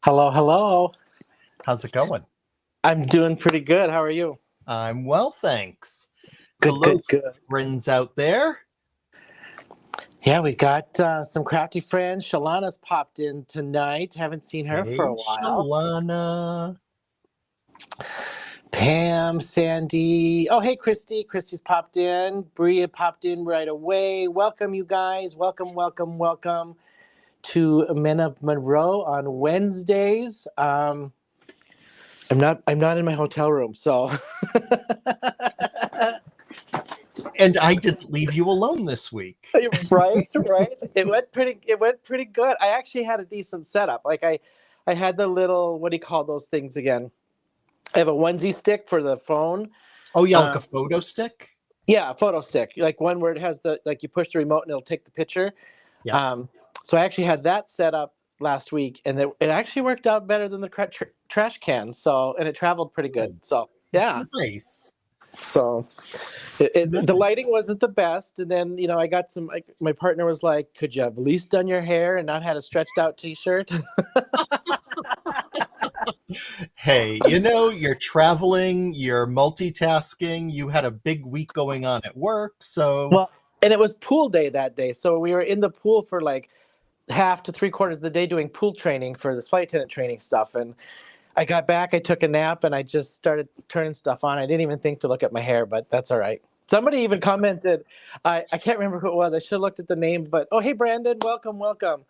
Hello, hello. How's it going? I'm doing pretty good. How are you? I'm well, thanks. Good, Hello, good. friends out there. Yeah, we got some crafty friends. Shalana's popped in tonight. Haven't seen her for a while. Shalana. Pam, Sandy. Oh, hey, Christy. Christy's popped in. Bria popped in right away. Welcome, you guys. Welcome to Men of Monroe on Wednesdays. I'm not in my hotel room, so. And I didn't leave you alone this week. Right. It went pretty good. I actually had a decent setup. Like I had the little, what do you call those things again? I have a onesie stick for the phone. Oh yeah, like a photo stick? Yeah, a photo stick. Like one where it has you push the remote and it'll take the picture. Yeah. So I actually had that set up last week, and it actually worked out better than the trash can. So, and it traveled pretty good. So, yeah. Nice. So, the lighting wasn't the best, and then I got some. My partner was like, "Could you have at least done your hair and not had a stretched out T-shirt?" Hey, you're traveling, you're multitasking, you had a big week going on at work, so Well, and it was pool day that day, so we were in the pool for like half to 3/4 of the day doing pool training for this flight attendant training stuff. And I got back, I took a nap, and I just started turning stuff on. I didn't even think to look at my hair, but that's all right. Somebody even commented, I can't remember who it was. I should have looked at the name, but oh, hey, Brandon, welcome, welcome.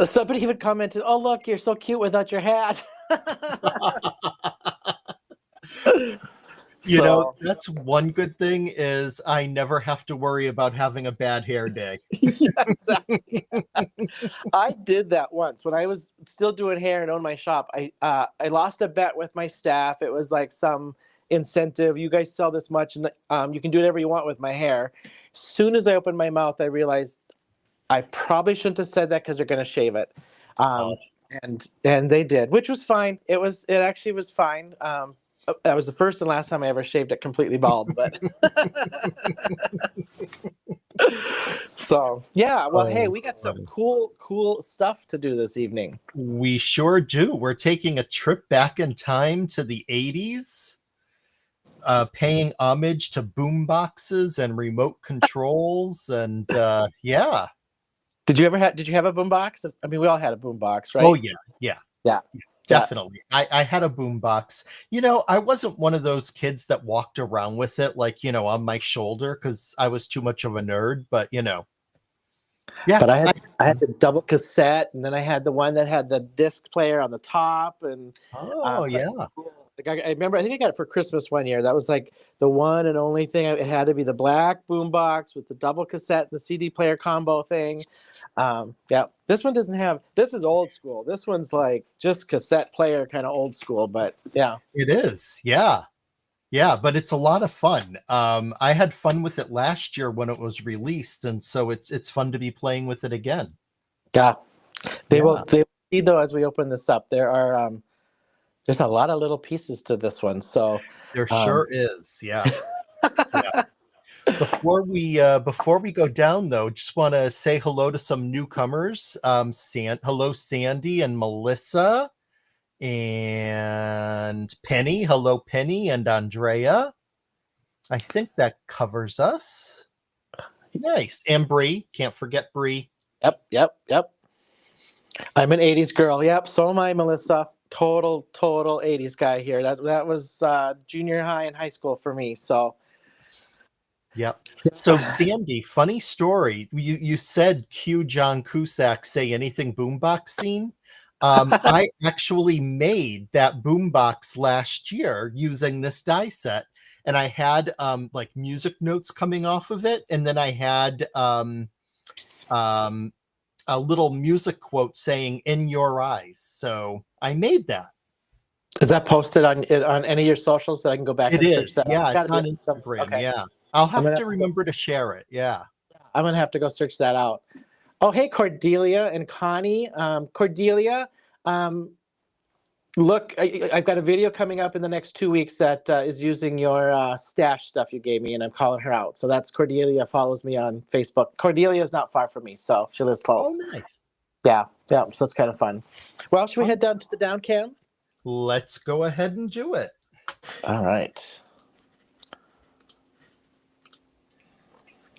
Somebody even commented, oh, look, you're so cute without your hat. That's one good thing is I never have to worry about having a bad hair day. Yeah, exactly. I did that once when I was still doing hair and owned my shop. I lost a bet with my staff. It was like some incentive. You guys sell this much, and you can do whatever you want with my hair. As soon as I opened my mouth, I realized I probably shouldn't have said that because they're going to shave it. And they did, which was fine. It actually was fine. That was the first and last time I ever shaved it completely bald, but so yeah. Well, hey, we got some cool stuff to do this evening. We sure do. We're taking a trip back in time to the 80s, paying homage to boom boxes and remote controls, and yeah. Did you have a boombox? I mean, we all had a boombox, right? Oh yeah. Definitely. Yeah. I had a boombox. I wasn't one of those kids that walked around with it like, on my shoulder because I was too much of a nerd, but Yeah. But I had the double cassette, and then I had the one that had the disc player on the top, and yeah. I remember, I think I got it for Christmas one year. That was like the one and only thing. It had to be the black boombox with the double cassette and the CD player combo thing. Yeah, this one doesn't have. This is old school. This one's like just cassette player, kind of old school. But yeah, it is. Yeah, but it's a lot of fun. I had fun with it last year when it was released, and so it's fun to be playing with it again. Yeah, they will see though as we open this up. There's a lot of little pieces to this one, so there sure is. Yeah. Before we go down, though, just want to say hello to some newcomers. Hello, Sandy and Melissa, and Penny. Hello, Penny and Andrea. I think that covers us. Nice, and Bree. Can't forget Bree. Yep. I'm an '80s girl. Yep. So am I, Melissa. Total 80s guy here. That was junior high and high school for me. So yep. So Sandy, funny story. You said cue John Cusack say anything boombox scene. I actually made that boombox last year using this die set, and I had like music notes coming off of it, and then I had a little music quote saying "in your eyes." So I made that. Is that posted on any of your socials that I can go back and search that? Yeah, it's on Instagram. Okay. Yeah, I'll have to remember to share it. Yeah, I'm gonna have to go search that out. Oh, hey, Cordelia and Connie. Cordelia, look, I've got a video coming up in the next 2 weeks that is using your stash stuff you gave me, and I'm calling her out. So that's Cordelia. Follows me on Facebook. Cordelia is not far from me, so she lives close. Oh, nice. Yeah. So it's kind of fun. Well, should we head down to the down cam? Let's go ahead and do it. All right.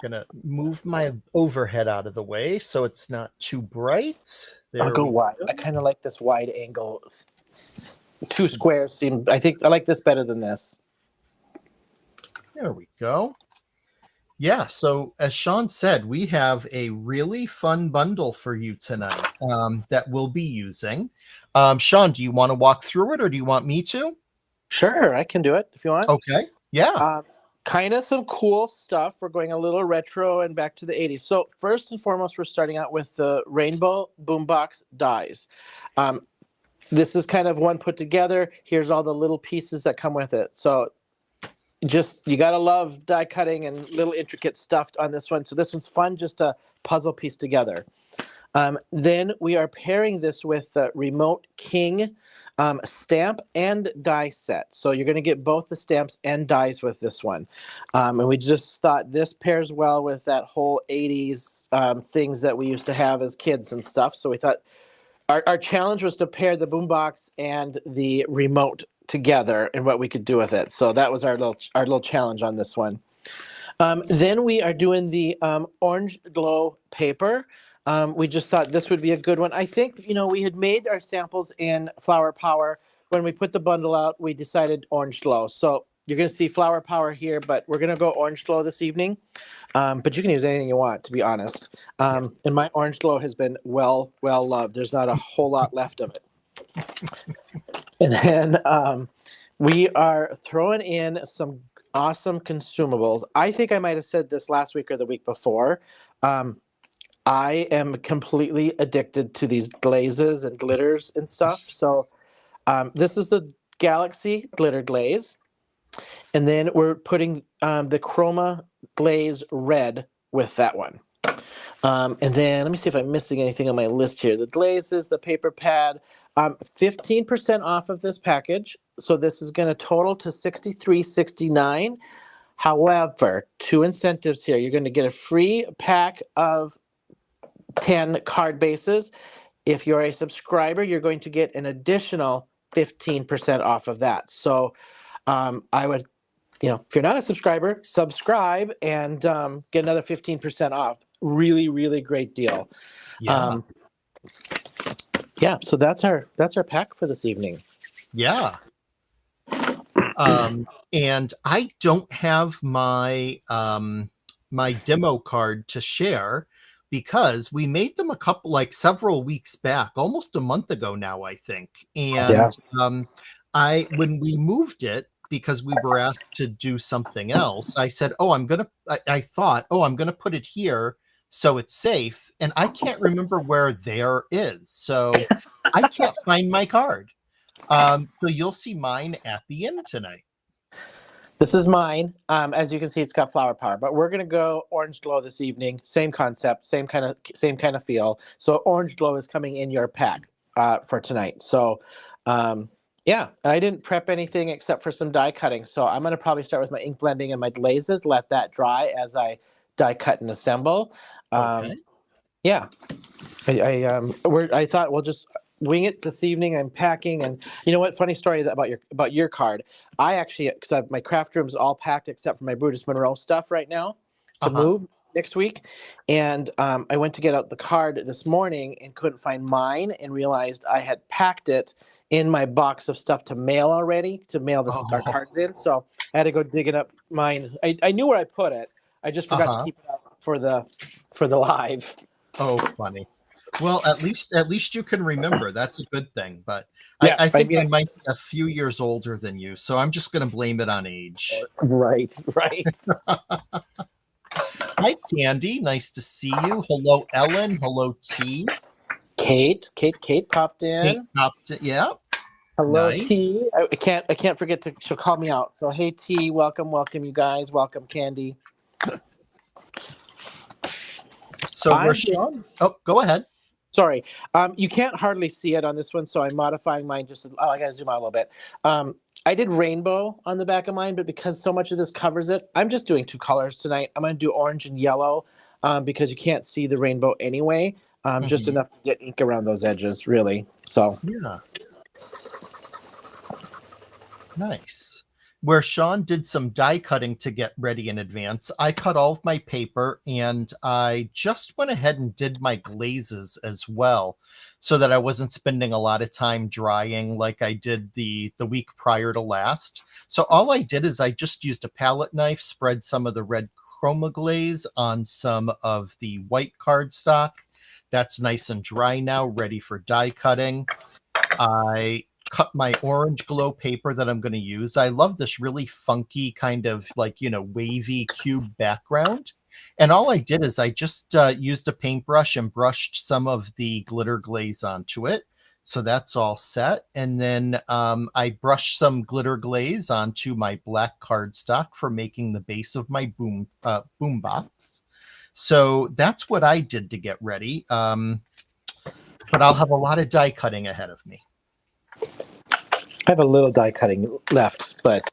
Gonna move my overhead out of the way so it's not too bright. I'll go wide. I kind of like this wide angle. 2 squares seem. I think I like this better than this. There we go. Yeah, so as Shawn said, we have a really fun bundle for you tonight that we'll be using. Shawn, do you want to walk through it, or do you want me to? Sure, I can do it if you want. Okay, yeah. Kind of some cool stuff. We're going a little retro and back to the 80s. So first and foremost, we're starting out with the Rainbow Boombox dies. This is kind of one put together. Here's all the little pieces that come with it. So you gotta love die cutting and little intricate stuff on this one. So this one's fun, just a puzzle piece together. Then we are pairing this with the Remote King stamp and die set. So you're going to get both the stamps and dies with this one. And we just thought this pairs well with that whole 80s things that we used to have as kids and stuff. So we thought our challenge was to pair the boombox and the remote together and what we could do with it. So that was our little challenge on this one. Then we are doing the orange glow paper. We just thought this would be a good one. I think, we had made our samples in Flower Power. When we put the bundle out, we decided orange glow. So you're going to see Flower Power here, but we're going to go orange glow this evening. But you can use anything you want, to be honest. And my orange glow has been well loved. There's not a whole lot left of it. And then we are throwing in some awesome consumables. I think I might have said this last week or the week before. I am completely addicted to these glazes and glitters and stuff. So this is the Galaxy Glitter Glaze. And then we're putting the Chroma Glaze Red with that one. And then let me see if I'm missing anything on my list here. The glazes, the paper pad, 15% off of this package. So this is going to total to $63.69. However, 2 incentives here. You're going to get a free pack of 10 card bases. If you're a subscriber, you're going to get an additional 15% off of that. So I would, if you're not a subscriber, subscribe and get another 15% off. Really, really great deal. Yeah. So that's our pack for this evening. Yeah. And I don't have my my demo card to share because we made them several weeks back, almost a month ago now, I think. And when we moved it, because we were asked to do something else, I said, I thought, I'm gonna put it here so it's safe. And I can't remember where there is. So I can't find my card. So you'll see mine at the end tonight. This is mine. As you can see, it's got Flower Power, but we're gonna go orange glow this evening. Same concept, same kind of feel. So orange glow is coming in your pack for tonight. So and I didn't prep anything except for some die cutting. So I'm gonna probably start with my ink blending and my glazes. Let that dry as I die cut and assemble. Okay. I thought we'll just wing it this evening. I'm packing, and you know what? Funny story about your card. I actually, because my craft room's all packed except for my Brutus Monroe stuff right now to move next week, and I went to get out the card this morning and couldn't find mine, and realized I had packed it in my box of stuff to mail already to mail our cards in. So I had to go digging up mine. I knew where I put it. I just forgot to keep it up for the live. Oh, funny. Well, at least you can remember. That's a good thing. But I think I might be a few years older than you, so I'm just going to blame it on age. Right. Hi, Candi. Nice to see you. Hello, Ellen. Hello, T. Kate popped in. Yeah. Hello, nice. T. I can't forget to. She'll call me out. So hey, T. Welcome, you guys. Welcome, Candi. So we're Shawn. Oh, go ahead. Sorry. You can't hardly see it on this one, so I'm modifying mine I gotta zoom out a little bit. I did rainbow on the back of mine, but because so much of this covers it, I'm just doing 2 colors tonight. I'm gonna do orange and yellow because you can't see the rainbow anyway. Just enough to get ink around those edges, really. So yeah. Nice. Where Shawn did some die cutting to get ready in advance, I cut all of my paper and I just went ahead and did my glazes as well so that I wasn't spending a lot of time drying like I did the week prior to last. So all I did is I just used a palette knife, spread some of the red chroma glaze on some of the white cardstock. That's nice and dry now, ready for die cutting. I cut my orange glow paper that I'm going to use. I love this really funky kind of wavy cube background. And all I did is I just used a paintbrush and brushed some of the glitter glaze onto it. So that's all set. And then I brushed some glitter glaze onto my black cardstock for making the base of my boom box. So that's what I did to get ready. but I'll have a lot of die cutting ahead of me. I have a little die cutting left, but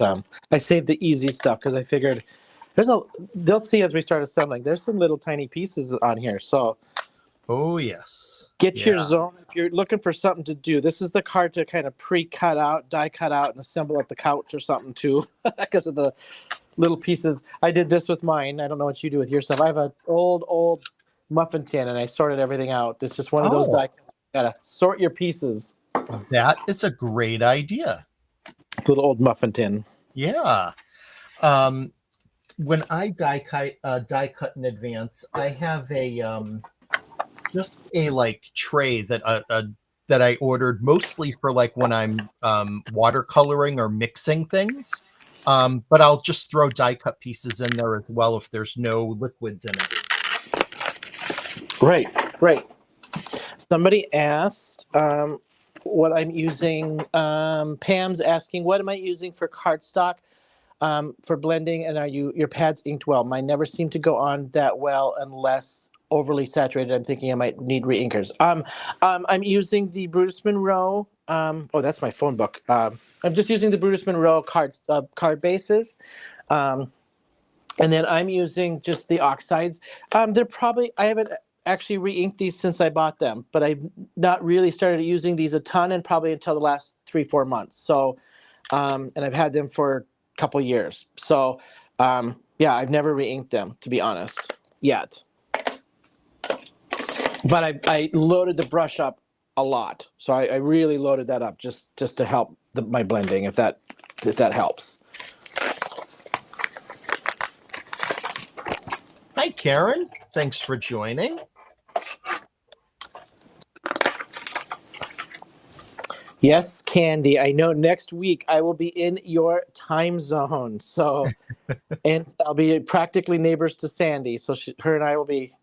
I saved the easy stuff because I figured they'll see as we start assembling. There's some little tiny pieces on here, so Oh yes. get your zone if you're looking for something to do. This is the card to kind of pre-cut out, die cut out, and assemble at the couch or something too, because of the little pieces. I did this with mine. I don't know what you do with your stuff. I have an old muffin tin, and I sorted everything out. It's just one of those die cuts. You gotta sort your pieces. That is a great idea. Little old muffin tin. Yeah. When I die cut in advance, I have a just a like tray that that I ordered mostly for like when I'm watercoloring or mixing things. But I'll just throw die cut pieces in there as well if there's no liquids in it. Right. Somebody asked what I'm using. Pam's asking, what am I using for cardstock for blending? And are your pads inked well? Mine never seem to go on that well unless overly saturated. I'm thinking I might need re-inkers. I'm using the Brutus Monroe. Oh, that's my phone book. I'm just using the Brutus Monroe card bases. And then I'm using just the oxides. I haven't actually re-inked these since I bought them, but I've not really started using these a ton and probably until the last 3-4 months. So, and I've had them for a couple years. So, yeah, I've never re-inked them, to be honest, yet. But I loaded the brush up a lot. So I really loaded that up just to help my blending, if that helps. Hi, Karen. Thanks for joining. Yes, Candi. I know next week I will be in your time zone. So, and I'll be practically neighbors to Sandy. So her and I will be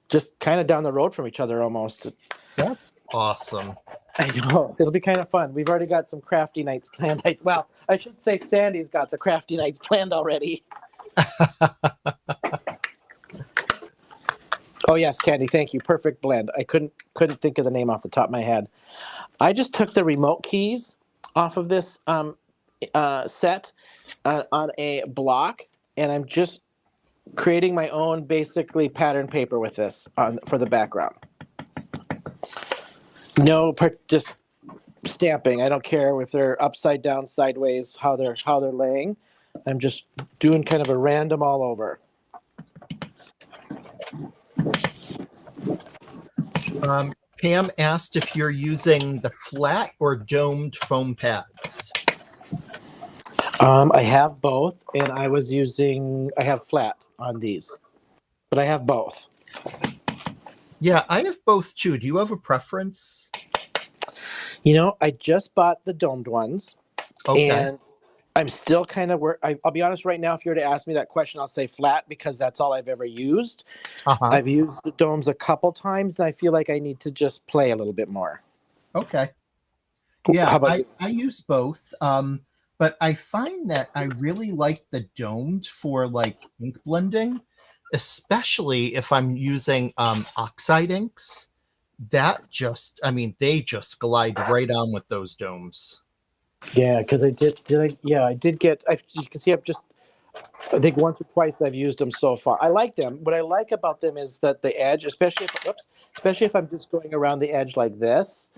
just kind of down the road from each other almost. That's awesome. I know. It'll be kind of fun. We've already got some crafty nights planned. Well, I should say Sandy's got the crafty nights planned already. Oh yes, Candi, thank you. Perfect blend. I couldn't think of the name off the top of my head. I just took the remote keys off of this set on a block, and I'm just creating my own basically pattern paper with this for the background. No, just stamping. I don't care if they're upside down, sideways, how they're laying. I'm just doing kind of a random all over. Pam asked if you're using the flat or domed foam pads. I have both, and I have flat on these, but I have both. Yeah, I have both too. Do you have a preference? You know, I just bought the domed ones, and I'm still kind of I'll be honest right now, if you were to ask me that question, I'll say flat because that's all I've ever used. I've used the domes a couple times, and I feel like I need to just play a little bit more. Okay. Yeah, I use both. But I find that I really like the domed for like ink blending, especially if I'm using oxide inks. That just, they just glide right on with those domes. Yeah, because I did get. You can see I think once or twice I've used them so far. I like them. What I like about them is that the edge, especially if I'm just going around the edge like this,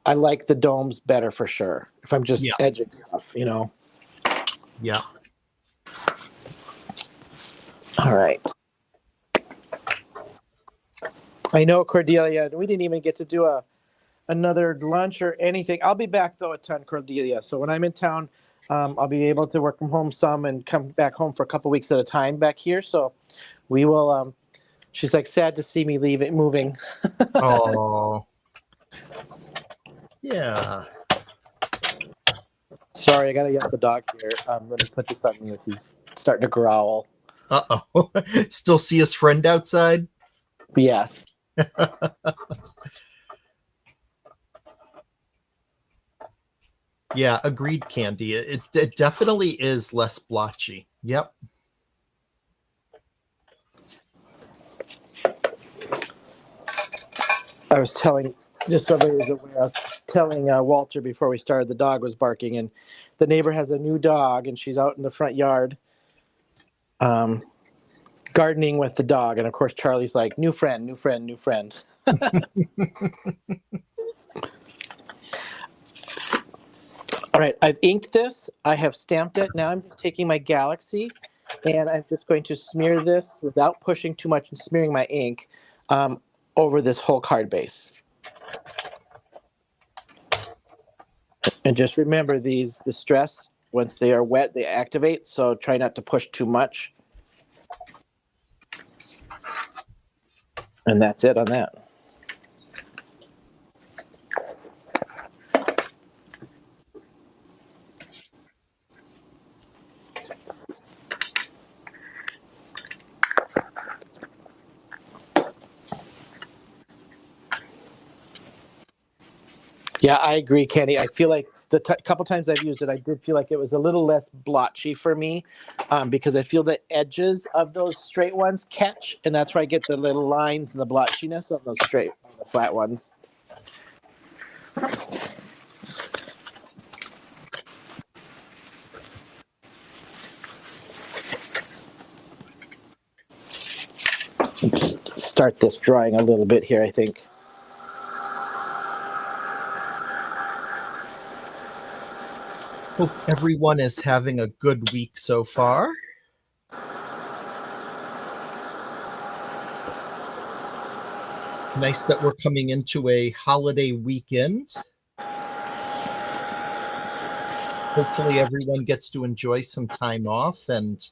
I like the domes better for sure. If I'm just edging stuff, you know. Yeah. All right. I know, Cordelia, we didn't even get to do another lunch or anything. I'll be back though a ton, Cordelia. So when I'm in town, I'll be able to work from home some and come back home for a couple weeks at a time back here. So we will. She's like sad to see me moving. Oh. Yeah. Sorry, I gotta yell at the dog here. Let me put this on mute. He's starting to growl. Uh-oh. Still see his friend outside? Yes. Yeah, agreed, Candi. It definitely is less blotchy. Yep. I was telling Just so everybody's aware, I was telling Walter before we started, the dog was barking, and the neighbor has a new dog, and she's out in the front yard gardening with the dog. And of course, Charlie's like, new friend, new friend, new friend. All right, I've inked this. I have stamped it. Now I'm just taking my Galaxy, and I'm just going to smear this without pushing too much and smearing my ink over this whole card base. And just remember the stress, once they are wet, they activate. So try not to push too much. And that's it on that. Yeah, I agree, Candi. I feel like the couple times I've used it, I did feel like it was a little less blotchy for me because I feel the edges of those straight ones catch, and that's where I get the little lines and the blotchiness on those straight, the flat ones. Just start this drying a little bit here, I think. Hope everyone is having a good week so far. Nice that we're coming into a holiday weekend. Hopefully everyone gets to enjoy some time off and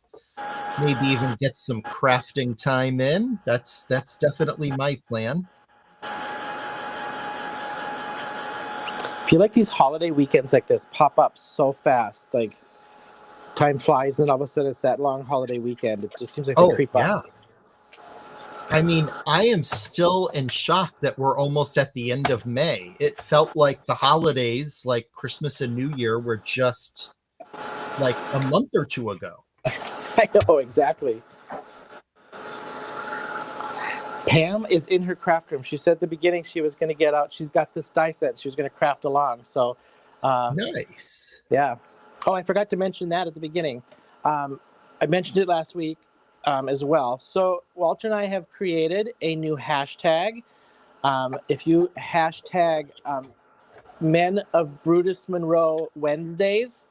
maybe even get some crafting time in. That's definitely my plan. I feel like these holiday weekends like this pop up so fast. Like time flies, and all of a sudden it's that long holiday weekend. It just seems like they creep up. I mean, I am still in shock that we're almost at the end of May. It felt like the holidays, like Christmas and New Year, were just like a month or two ago. I know, exactly. Pam is in her craft room. She said at the beginning she was going to get out. She's got this die set. She was going to craft along. So, nice. Yeah. Oh, I forgot to mention that at the beginning. I mentioned it last week as well. So Walter and I have created a new hashtag. If you hashtag Men of Brutus Monroe Wednesdays,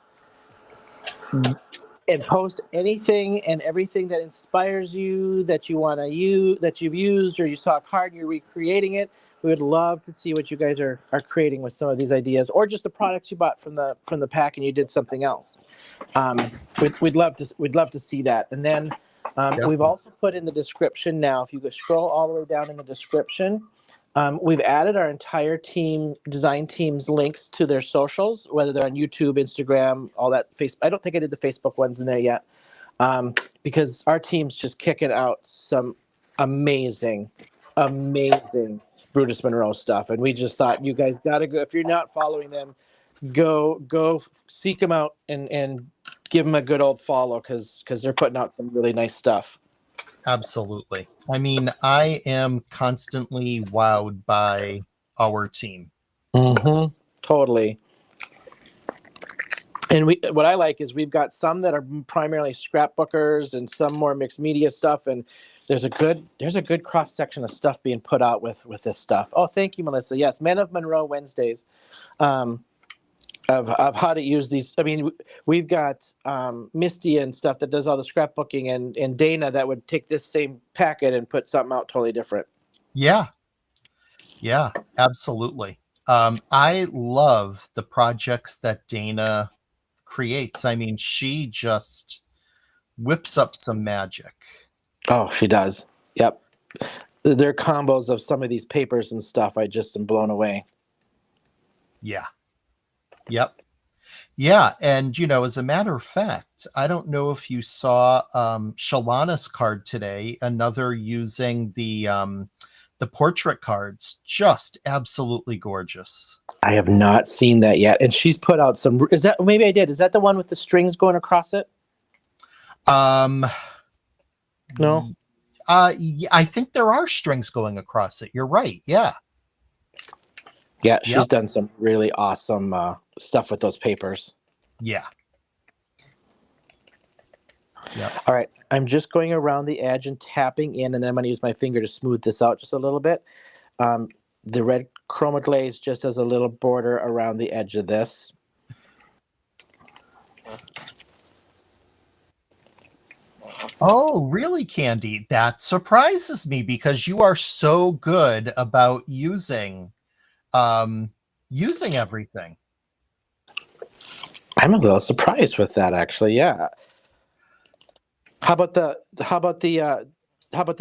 and post anything and everything that inspires you, that you want to use, that you've used, or you saw a card and you're recreating it. We would love to see what you guys are creating with some of these ideas, or just the products you bought from the pack and you did something else. We'd love to see that. And then we've also put in the description now. If you go scroll all the way down in the description, we've added our entire design team's links to their socials, whether they're on YouTube, Instagram, all that. I don't think I did the Facebook ones in there yet, because our team's just kicking out some amazing Brutus Monroe stuff, and we just thought you guys got to go. If you're not following them, go seek them out and give them a good old follow, because they're putting out some really nice stuff. Absolutely. I mean, I am constantly wowed by our team. Mm-hmm. Totally. And what I like is we've got some that are primarily scrapbookers and some more mixed media stuff. And there's a good cross section of stuff being put out with this stuff. Oh, thank you, Melissa. Yes, Men of Monroe Wednesdays. Of how to use these. I mean, we've got Misty and stuff that does all the scrapbooking, and Dana that would take this same packet and put something out totally different. Yeah, absolutely. I love the projects that Dana creates. I mean, she just whips up some magic. Oh, she does. Yep. Their combos of some of these papers and stuff, I just am blown away. Yeah. Yep. Yeah. And, as a matter of fact, I don't know if you saw Shalana's card today, another using the portrait cards. Just absolutely gorgeous. I have not seen that yet. And she's put out some, maybe I did. Is that the one with the strings going across it? No. I think there are strings going across it. You're right. Yeah. Yeah, she's Yep. done some really awesome stuff with those papers. Yeah. Yep. All right, I'm just going around the edge and tapping in, and then I'm going to use my finger to smooth this out just a little bit. The red chroma glaze just as a little border around the edge of this. Oh, really, Candi? That surprises me because you are so good about using everything. I'm a little surprised with that, actually. Yeah. How about the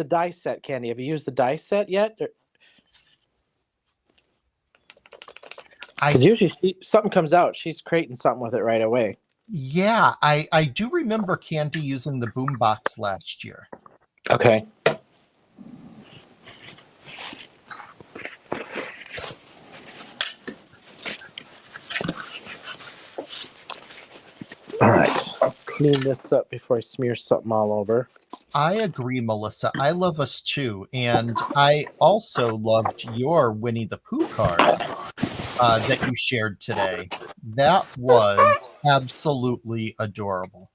die set, Candi? Have you used the die set yet? Because usually something comes out, she's creating something with it right away. Yeah, I do remember Candi using the boombox last year. Okay. All right. Clean this up before I smear something all over. I agree, Melissa. I love us too. And I also loved your Winnie the Pooh card that you shared today. That was absolutely adorable.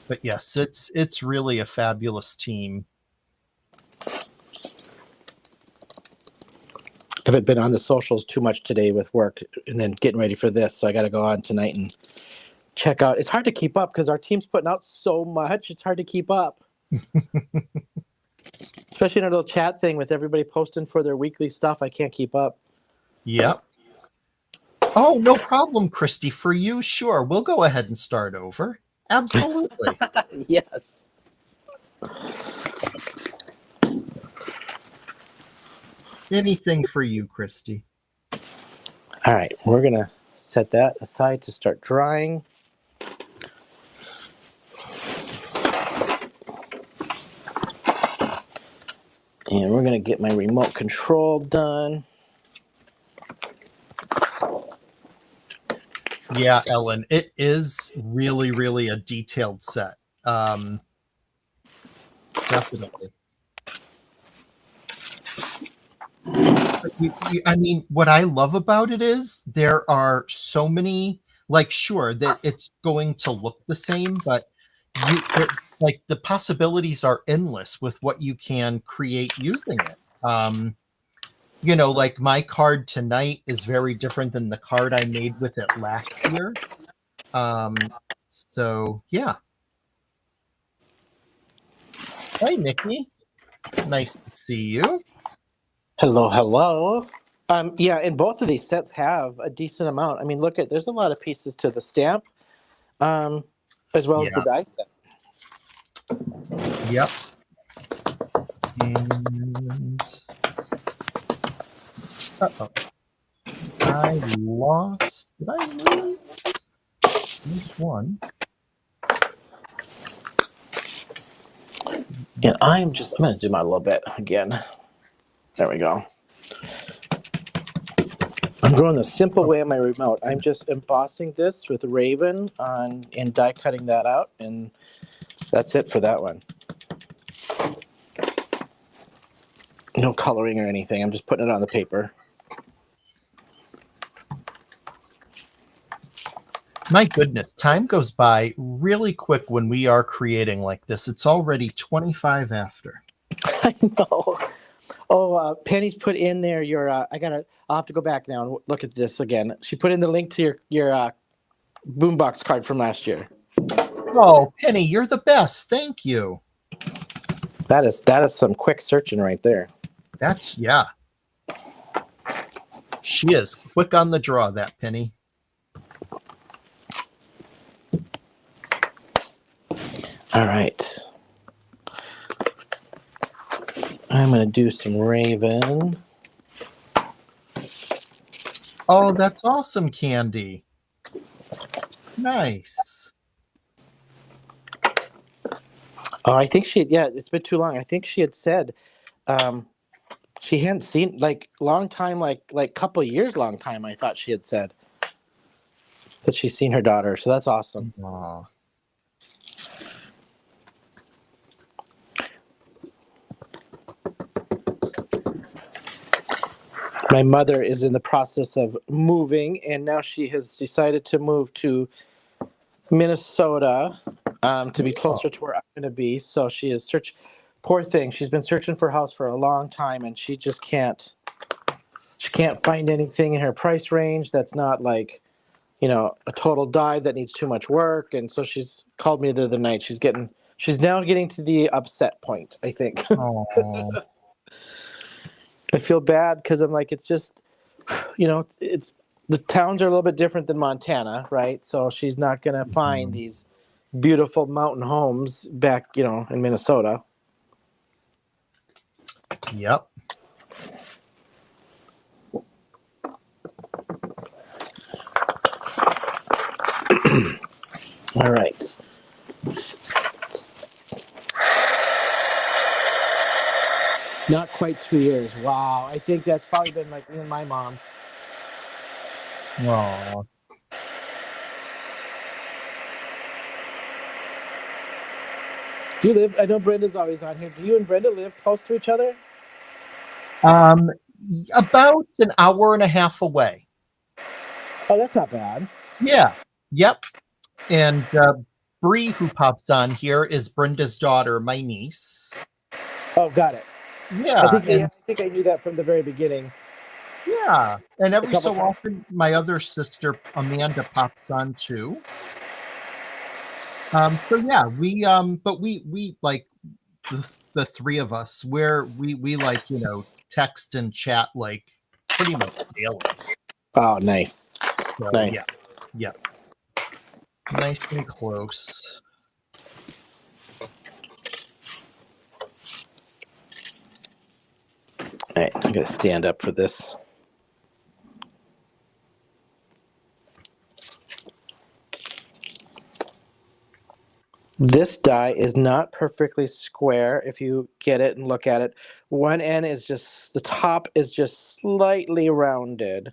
But yes, it's really a fabulous team. I haven't been on the socials too much today with work and then getting ready for this, so I got to go on tonight and check out. It's hard to keep up because our team's putting out so much. It's hard to keep up. Especially in our little chat thing with everybody posting for their weekly stuff. I can't keep up. Yep. Oh, no problem, Christy. For you, sure. We'll go ahead and start over. Absolutely. Yes. Anything for you, Christy. All right, we're going to set that aside to start drying. And we're going to get my remote control done. Yeah, Ellen, it is really, really a detailed set. Definitely. I mean, what I love about it is there are so many, like, sure, that it's going to look the same, but like the possibilities are endless with what you can create using it. Like my card tonight is very different than the card I made with it last year. So yeah. Hi, Nikki. Nice to see you. Hello, hello. Yeah, and both of these sets have a decent amount. I mean, there's a lot of pieces to the stamp, as well as the die set. Yep. And uh-oh. I lost. Did I lose? There's one. Yeah, I'm going to zoom out a little bit again. There we go. I'm going the simple way on my remote. I'm just embossing this with Raven and die cutting that out, and that's it for that one. No coloring or anything. I'm just putting it on the paper. My goodness, time goes by really quick when we are creating like this. It's already 25 after. I know. Oh, Penny's put in there your. I'll have to go back now and look at this again. She put in the link to your boombox card from last year. Oh, Penny, you're the best. Thank you. That is some quick searching right there. Yeah. She is quick on the draw, that Penny. All right. I'm going to do some Raven. Oh, that's awesome, Candi. Nice. Oh, I think it's been too long. I think she had said she hadn't seen, long time, couple years long time, I thought she had said that she's seen her daughter. So that's awesome. Aww. My mother is in the process of moving, and now she has decided to move to Minnesota to be closer to where I'm going to be. So she is Poor thing, she's been searching for a house for a long time, and she just can't. She can't find anything in her price range that's not like, a total dive that needs too much work. And so she's called me the other night. She's now getting to the upset point, I think. Oh, I feel bad because I'm like, it's just, it's the towns are a little bit different than Montana, right? So she's not going to find these beautiful mountain homes back, in Minnesota. yep. All right. Not quite 2 years. Wow. I think that's probably been like me and my mom. Oh, Do you live? I know Brenda's always on here. Do you and Brenda live close to each other? about an hour and a half away. Oh, that's not bad. Yeah. Yep. And Bree, who pops on here, is Brenda's daughter, my niece. Oh, got it. Yeah, I think I knew that from the very beginning. yeah. And every couple so times. often, my other sister, Amanda, pops on too. So yeah, but we like the three of us, where we like, text and chat like pretty much daily. Oh, nice. So Nice. yeah. Nice and close. All right, I'm going to stand up for this. This die is not perfectly square if you get it and look at it. One end is the top is just slightly rounded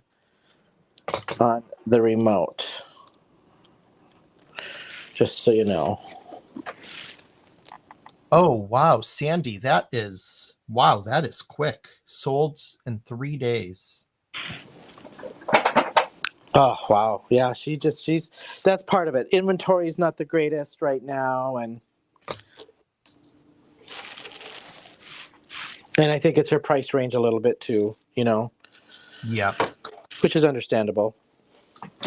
on the remote. Just so you know. Oh wow, Sandy, that is quick. Sold in 3 days. Oh, wow. Yeah, that's part of it. Inventory is not the greatest right now, and I think it's her price range a little bit too, Yeah. which is understandable.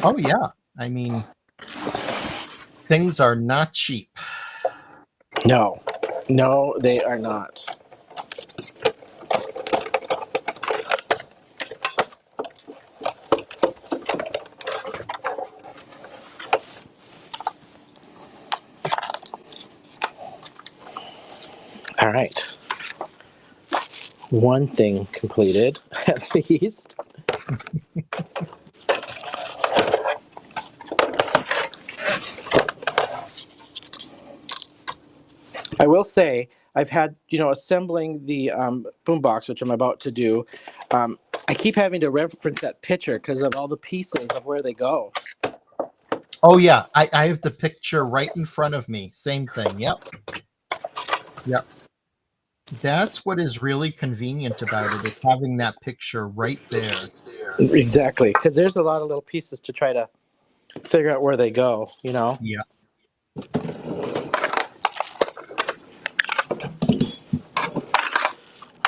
Oh yeah. I mean, things are not cheap. No, they are not. All right. One thing completed, at least. I will say, I've had, assembling the boombox, which I'm about to do. I keep having to reference that picture because of all the pieces of where they go. Oh yeah, I have the picture right in front of me. Same thing. Yep. That's what is really convenient about it, is having that picture right there. Exactly, because there's a lot of little pieces to try to figure out where they go, Yeah.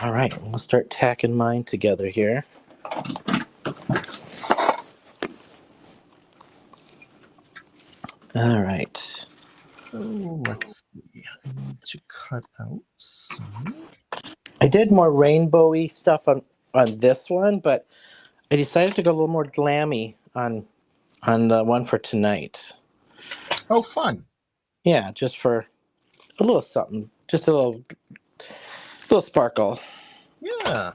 All right, we'll start tacking mine together here. All right. Oh, let's see. I need to cut out some. I did more rainbowy stuff on this one, but I decided to go a little more glammy on the one for tonight. Oh, fun. Yeah, just for a little something, just a little sparkle. Yeah.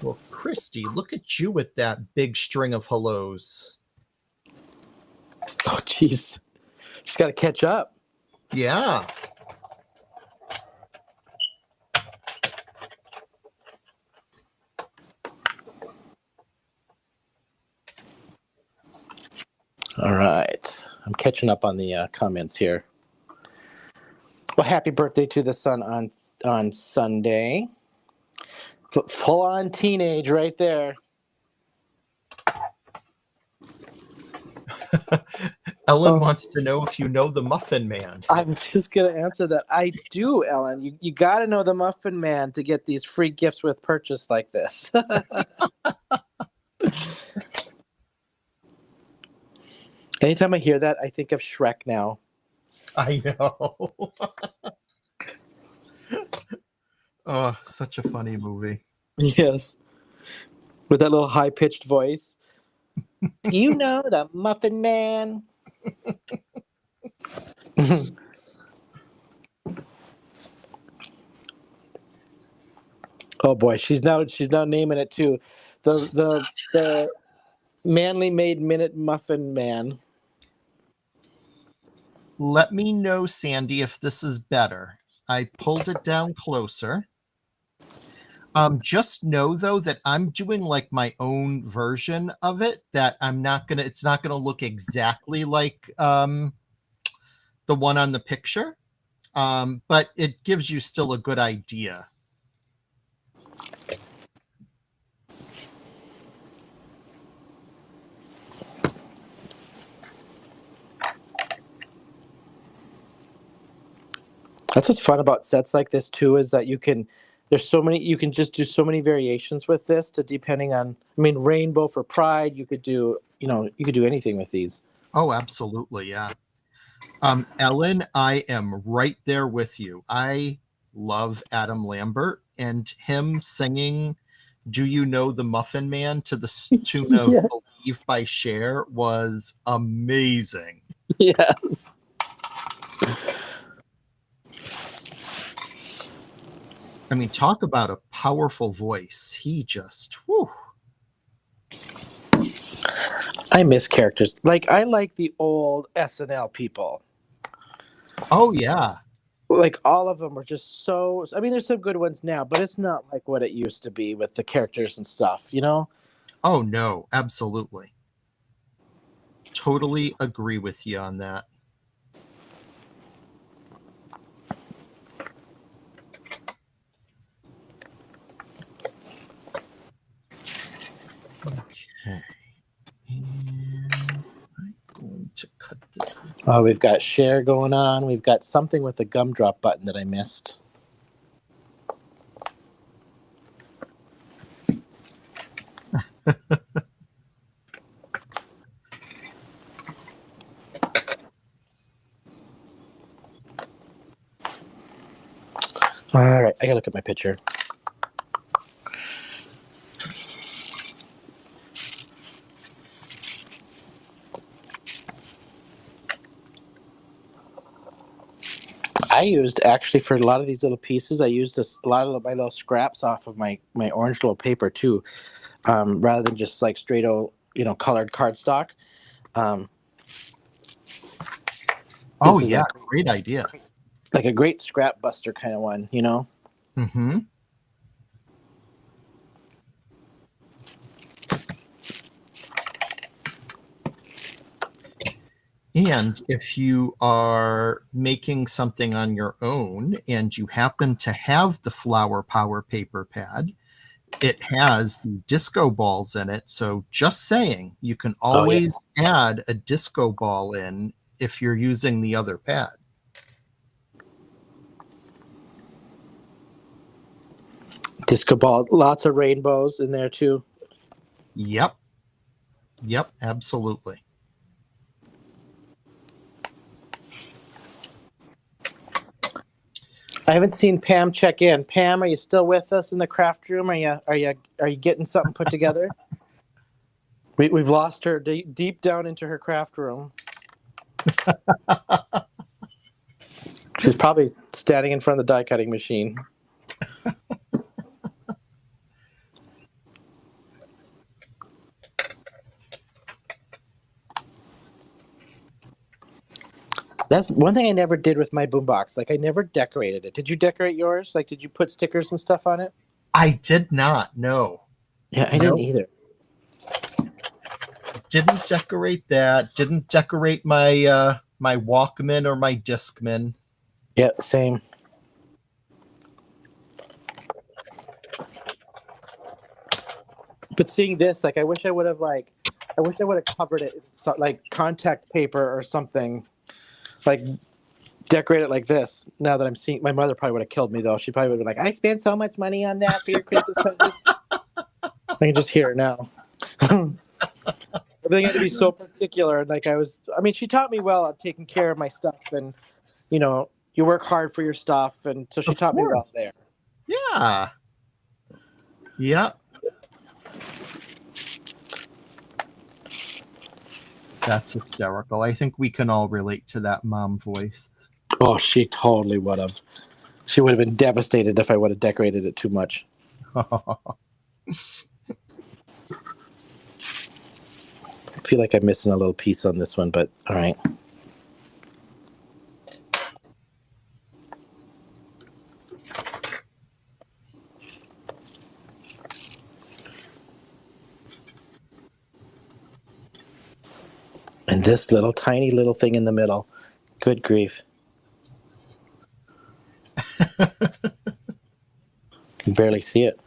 Well, Christy, look at you with that big string of hellos. Oh, jeez. Just got to catch up. Yeah. All right. I'm catching up on the comments here. Well, happy birthday to the son on Sunday. Full on teenage right there. Ellen wants to know if you know the Muffin Man. I was just going to answer that. I do, Ellen. You got to know the Muffin Man to get these free gifts with purchase like this. Anytime I hear that, I think of Shrek now. I know. Oh, such a funny movie. Yes. With that little high-pitched voice. Do you know the Muffin Man? Oh boy, she's now naming it too. The Manly Made Minute Muffin Man. Let me know, Sandy, if this is better. I pulled it down closer. Just know though that I'm doing like my own version of it. That it's not gonna look exactly like the one on the picture, but it gives you still a good idea. That's what's fun about sets like this too, is that you can just do so many variations with this to depending on, I mean, rainbow for pride, you could do anything with these. Oh, absolutely. Yeah. Ellen, I am right there with you. I love Adam Lambert, and him singing Do You Know the Muffin Man to the tune of Yeah. Believe by Cher was amazing. Yes. I mean, talk about a powerful voice. He just, whew. I miss characters. Like, I like the old SNL people. Oh, yeah. Like, all of them were just so... I mean, there's some good ones now, but it's not like what it used to be with the characters and stuff, you know? Oh, no, absolutely. Totally agree with you on that. Okay. And I'm going to cut this. Oh, we've got share going on. We've got something with the gumdrop button that I missed. All right, I gotta look at my picture. I used, actually, for a lot of these little pieces, I used a lot of my little scraps off of my orange little paper too, rather than just like straight old, colored cardstock. Oh, yeah, great idea. Like a great scrap buster kind of one, you know? Mm-hmm. And if you are making something on your own and you happen to have the Flower Power paper pad, it has the disco balls in it. So just saying, you can always add a disco ball in if you're using the other pad. Disco ball, lots of rainbows in there too. Yep. Yep, absolutely. I haven't seen Pam check in. Pam, are you still with us in the craft room? Are you getting something put together? We've lost her deep down into her craft room. She's probably standing in front of the die cutting machine. That's one thing I never did with my boombox. Like, I never decorated it. Did you decorate yours? Like, did you put stickers and stuff on it? I did not, no. Yeah, I didn't either. Didn't decorate that. Didn't decorate my my Walkman or my Discman. Yeah, same. But seeing this, like, I wish I would have covered it in like contact paper or something, like decorate it like this. Now that I'm seeing, my mother probably would have killed me though. She probably would have been like, "I spent so much money on that for your Christmas present." I can just hear it now. Everything had to be so particular. Like she taught me well at taking care of my stuff, and you work hard for your stuff, and so she taught me well there. Yeah. Yep. That's hysterical. I think we can all relate to that mom voice. Oh, she totally would have. She would have been devastated if I would have decorated it too much. I feel like I'm missing a little piece on this one, but all right. And this tiny little thing in the middle. Good grief. Can barely see it.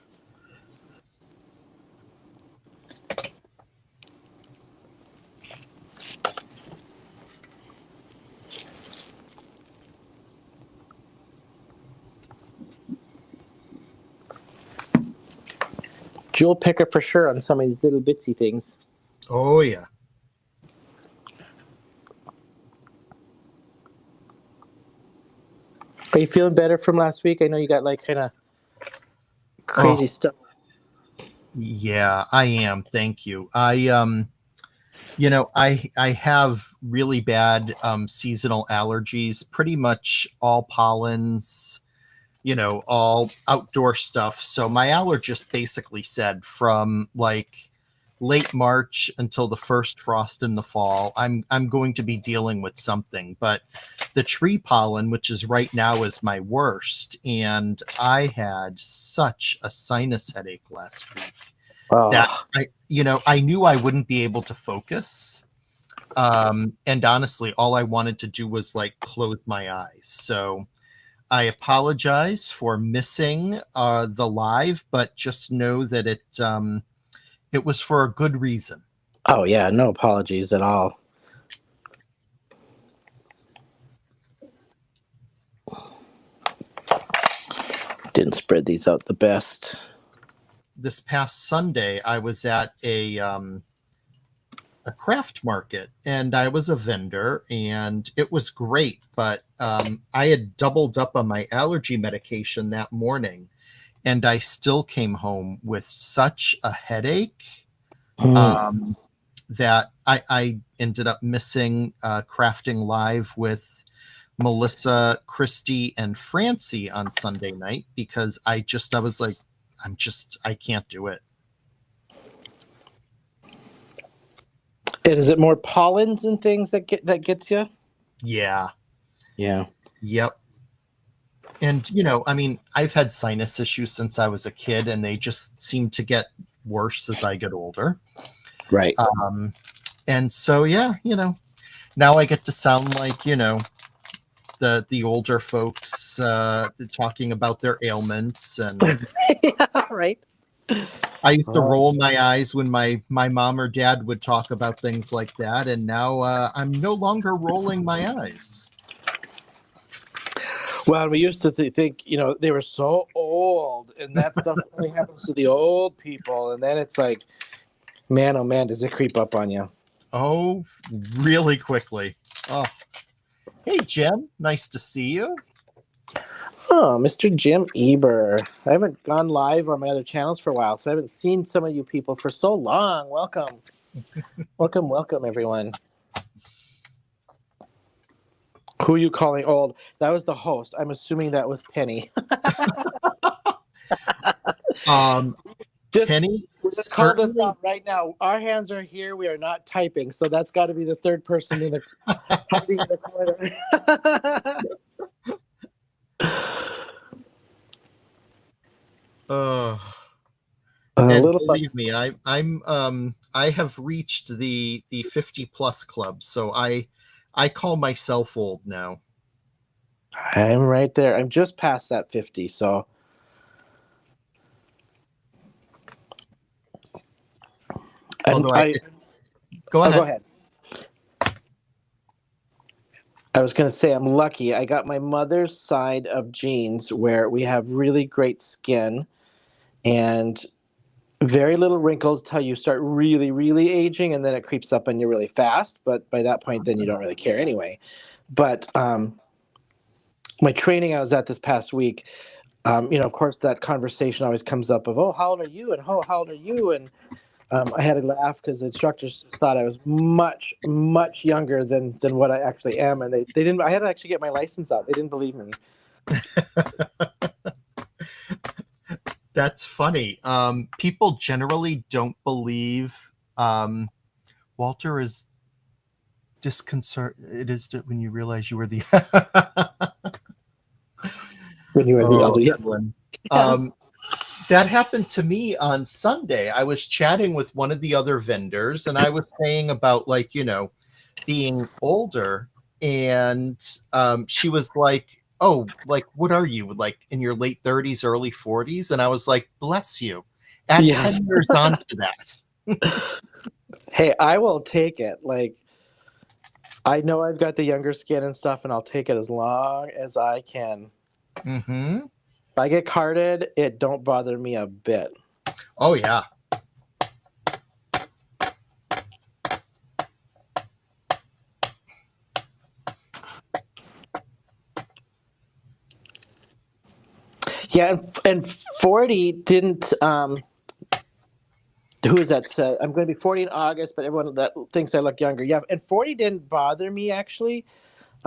Jewel picker for sure on some of these little bitsy things. Oh, yeah. Are you feeling better from last week? I know you got like kind of crazy stuff. Yeah, I am. Thank you. I have really bad seasonal allergies, pretty much all pollens, all outdoor stuff. So my allergist basically said from like late March until the first frost in the fall, I'm going to be dealing with something. But the tree pollen, which is right now, is my worst. And I had such a sinus headache last week that I knew I wouldn't be able to focus. And honestly, all I wanted to do was like close my eyes. So I apologize for missing the live, but just know that it was for a good reason. Oh, yeah. No apologies at all. Didn't spread these out the best. This past Sunday, I was at a craft market, and I was a vendor, and it was great. But I had doubled up on my allergy medication that morning, and I still came home with such a headache that I ended up missing Crafting Live with Melissa, Christy, and Francie on Sunday night because I was like, I can't do it. And is it more pollens and things that gets you? Yeah. Yeah. Yep. And, I've had sinus issues since I was a kid, and they just seem to get worse as I get older. Right. And so, yeah, now I get to sound like, the older folks talking about their ailments. And yeah, right. I used to roll my eyes when my mom or dad would talk about things like that. And now I'm no longer rolling my eyes. Well, we used to think, they were so old, and that stuff only happens to the old people. And then it's like, man, oh man, does it creep up on you? Oh, really quickly. Oh, hey, Jim. Nice to see you. Oh, Mr. Jim Eber. I haven't gone live on my other channels for a while, so I haven't seen some of you people for so long. Welcome. welcome, everyone. Who are you calling old? That was the host. I'm assuming that was Penny. Penny, just called us out right now. Our hands are here. We are not typing, so that's got to be the third person in the hiding in the corner. And believe me, I have reached the 50+ club, so I call myself old now. I'm right there. I'm just past that 50, so. Although Go go Oh, ahead. go ahead. I was going to say I'm lucky. I got my mother's side of genes where we have really great skin and very little wrinkles till you start really, really aging, and then it creeps up on you really fast. But by that point, then you don't really care anyway. But my training I was at this past week, of course, that conversation always comes up of, oh, how old are you? And oh, how old are you? And I had to laugh because the instructors just thought I was much, much younger than what I actually am, and they didn't. I had to actually get my license out. They didn't believe me. That's funny. People generally don't believe Walter is disconcerted. It is when you realize you were the When you were the elder, yes. Yes. That happened to me on Sunday. I was chatting with one of the other vendors, and I was saying about being older, and she was like, oh, like, what are you, like, in your late 30s, early 40s? And I was like, bless you. Add Yes. 10 years onto that. Hey, I will take it. Like, I know I've got the younger skin and stuff, and I'll take it as long as I can. Mm-hmm. If I get carded, it don't bother me a bit. Oh, yeah. Yeah, and 40 didn't. Who is that? I'm going to be 40 in August, but everyone that thinks I look younger. Yeah, and 40 didn't bother me actually.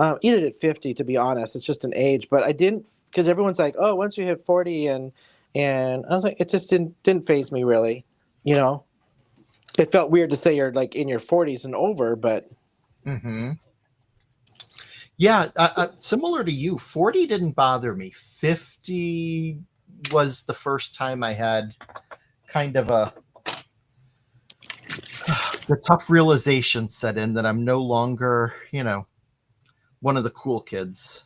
Either did 50, to be honest. It's just an age, but I didn't, because everyone's like, oh, once you hit 40, and I was like, it just didn't faze me really. It felt weird to say you're like in your 40s and over, but. Mm-hmm. Yeah, similar to you, 40 didn't bother me. 50 was the first time I had kind of the tough realization set in that I'm no longer, one of the cool kids.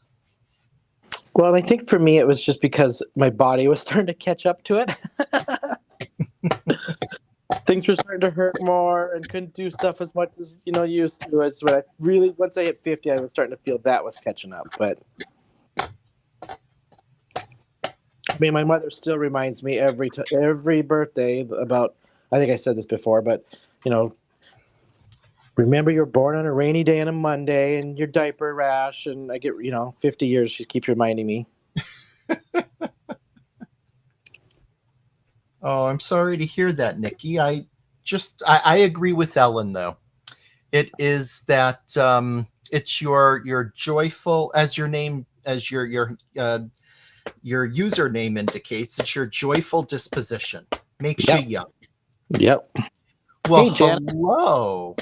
Well, I think for me, it was just because my body was starting to catch up to it. Things were starting to hurt more and couldn't do stuff as much as, used to. As when once I hit 50, I was starting to feel that was catching up. But I mean, my mother still reminds me every birthday about, I think I said this before, but, remember you're born on a rainy day on a Monday and your diaper rash. And I get, 50 years, she keeps reminding me. Oh, I'm sorry to hear that, Nikki. I agree with Ellen, though. It is that it's your joyful, as your name, as your username indicates, it's your joyful disposition. Makes you young. Yep. Well, hey, Jan. Hello.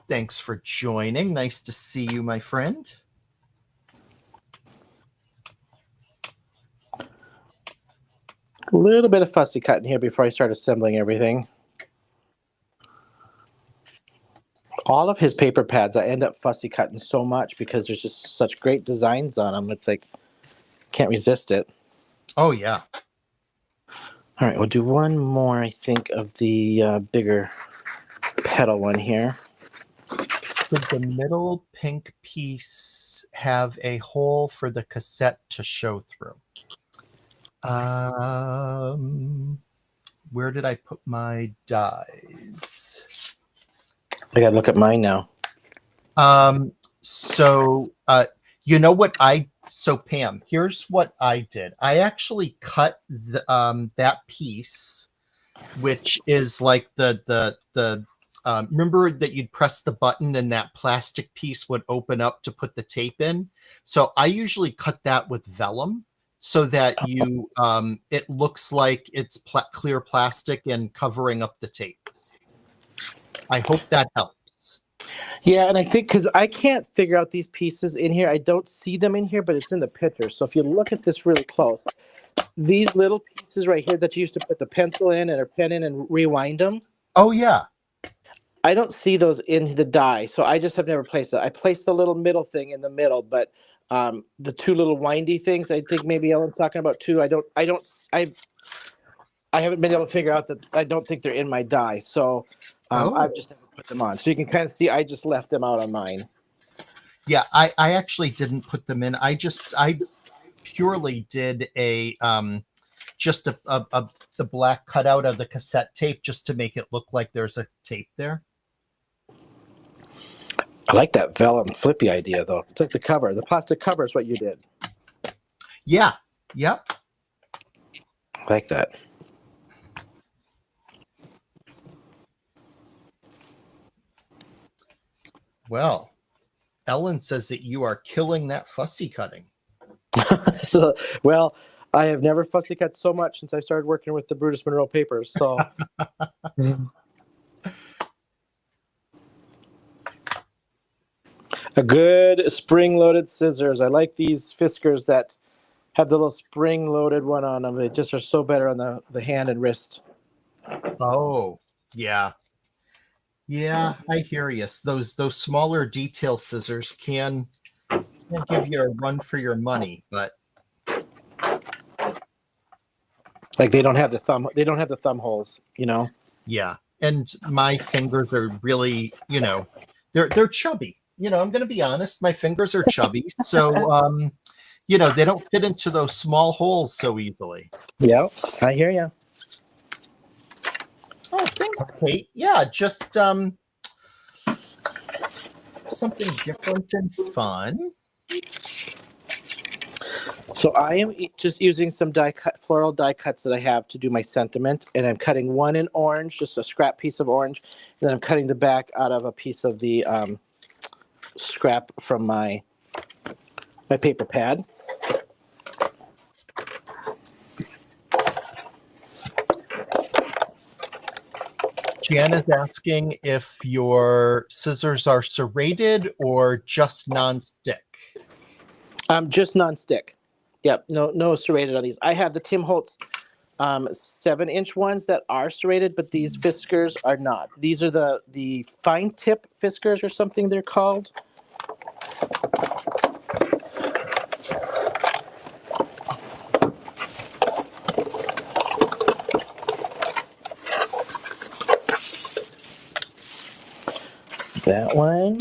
Thanks for joining. Nice to see you, my friend. A little bit of fussy cutting here before I start assembling everything. All of his paper pads, I end up fussy cutting so much because there's just such great designs on them. It's like, can't resist it. Oh, yeah. All right, we'll do one more, I think, of the bigger pedal one here. Did the middle pink piece have a hole for the cassette to show through? Where did I put my dies? I gotta look at mine now. So Pam, here's what I did. I actually cut that piece, which is like the remember that you'd press the button and that plastic piece would open up to put the tape in. So I usually cut that with vellum so that it looks like it's clear plastic and covering up the tape. I hope that helps. Yeah, and I think because I can't figure out these pieces in here. I don't see them in here, but it's in the picture. So if you look at this really close, these little pieces right here that you used to put the pencil in and a pen in and rewind them. Oh, yeah. I don't see those in the die, so I just have never placed it. I placed the little middle thing in the middle, but the two little windy things, I think maybe Ellen's talking about too. I haven't been able to figure out that I don't think they're in my die, so I've just never put them on. So you can kind of see I just left them out on mine. Yeah, I actually didn't put them in. I purely did a just the black cutout of the cassette tape just to make it look like there's a tape there. I like that vellum flippy idea though. It's like the cover. The plastic cover is what you did. Yeah. Yep. I like that. Well, Ellen says that you are killing that fussy cutting. So, well, I have never fussy cut so much since I started working with the Brutus Monroe papers. So, a good spring-loaded scissors. I like these Fiskars that have the little spring-loaded one on them. They just are so better on the hand and wrist. Oh, yeah. Yeah, I hear you. Those smaller detail scissors can give you a run for your money, but like they don't have the thumb holes, you know. Yeah, and my fingers are really, they're chubby. I'm going to be honest. My fingers are chubby, so they don't fit into those small holes so easily. Yeah, I hear you. Oh, thanks, Kate. Yeah, just something different and fun. So I am just using some floral die cuts that I have to do my sentiment, and I'm cutting one in orange, just a scrap piece of orange, and then I'm cutting the back out of a piece of the scrap from my paper pad. Jan is asking if your scissors are serrated or just non-stick. Just non-stick. Yep, no serrated on these. I have the Tim Holtz 7-inch ones that are serrated, but these Fiskars are not. These are the fine tip Fiskars or something they're called. That one.